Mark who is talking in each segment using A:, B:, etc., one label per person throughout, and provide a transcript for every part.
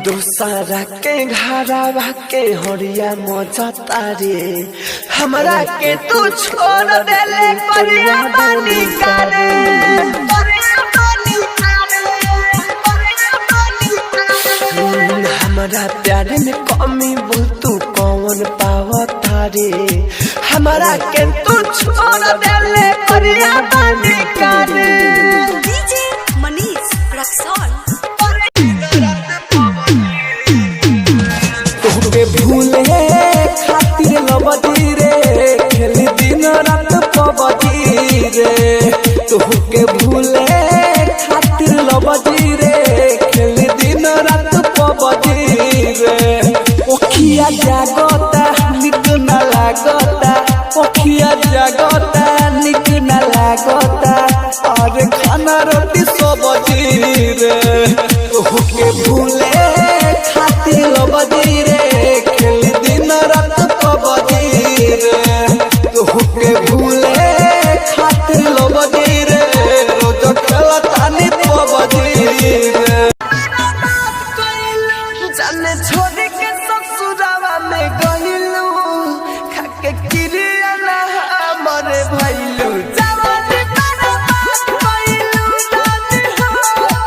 A: दूसरा के घरवा के हरिया मजता रे हमरा के तू छोड़ देले परिया बानी करे हमरा प्यार में कमी बोल तू कौन पावता रे हमरा के तू छोड़ देले परिया बानी करे
B: डीजे मनीष रक्सौल
A: भूले खातिर लबदी रे खेल दिन रात पबदी रे तोहके भूले खातिर लबदी रे खेल दिन रात पबदी रे ओखिया जागता निक न लागता ओखिया जागता निक न लागता और खाना रोटी सबदी रे तोहके भूले खातिर लबदी रे खेल दिन रात पबदी रे तोहके भूले खातिर लबदी रे रोज खेलतानी पबदी रे जाने छोड़ के ससुरावा में गइलू खाके किरिया ना हमरे भइलू जवानी बर्बाद कइलू जाने हो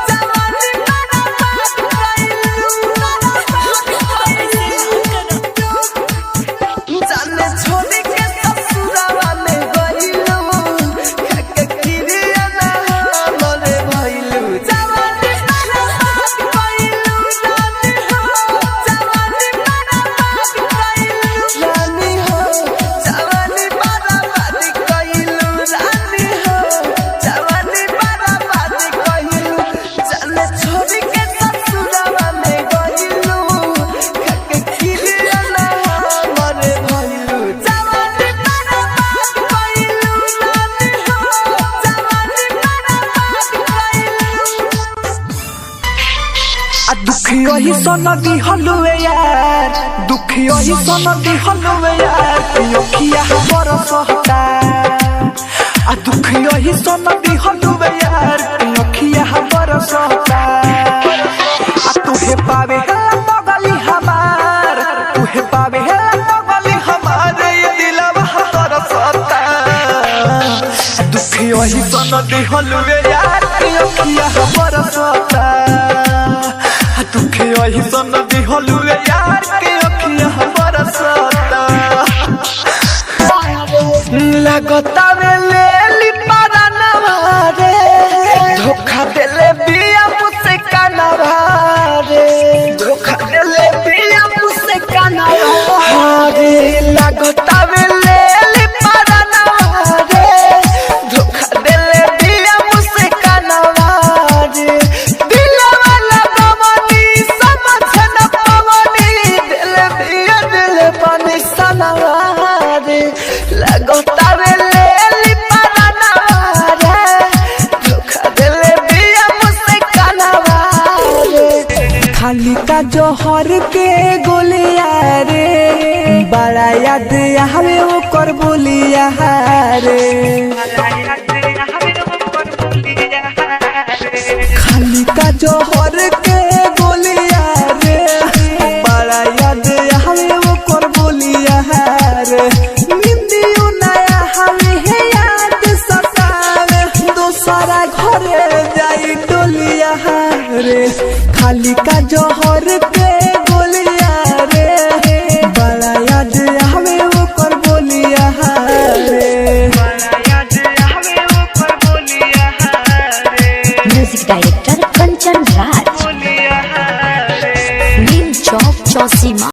A: जवानी बर्बाद कइलू जाने छोड़ के ससुरावा में गइलू खाके किरिया ना हमरे भइलू जवानी बर्बाद कइलू जाने हो जवानी बर्बाद कइलू रानी हो जवानी बर्बाद कइलू रानी हो जवानी बर्बाद कइलू जाने छोड़ के ससुरावा में गइलू खाके किरिया ना हमरे भइलू जवानी बर्बाद कइलू रानी हो जवानी बर्बाद कइलू दुखियो ही सनदी हलुए यार दुखियो ही सनदी हलुए यार पियोखिया बरस हटा दुखियो ही सनदी हलुए यार पियोखिया बरस हटा तुहे पावे है बगली हमार तुहे पावे है बगली हमार ये दिलवा तरस हटा दुखियो ही सनदी हलुए यार पियोखिया बरस हटा दुखियो ही सनदी हलुए यार के अखिया बरसता लगता वे ले ली परानवा रे धोखा देले बिया मुझसे कानवा रे धोखा देले बिया मुझसे कानवा रे लगता वे ले ली परानवा रे धोखा देले बिया मुझसे कानवा रे दिलवा लगवनी समझ न पवनी दिल बिया दिल पानी सनवा रे लगता वे ले ली परानवा रे धोखा देले बिया मुझसे कानवा रे खाली का जोहर के गोलिया रे बड़ा याद आवे ओकर बोलिया रे खाली का जोहर के गोलिया रे बड़ा याद आवे ओकर बोलिया रे निंदियो नया हवे है याद सतावे दोसरा घरे जाई डोलिया रे खाली का जोहर के गोलिया रे बड़ा याद आवे ओकर बोलिया रे
B: म्यूजिक डायरेक्टर कंचन राज नीम चौक चौसीमा।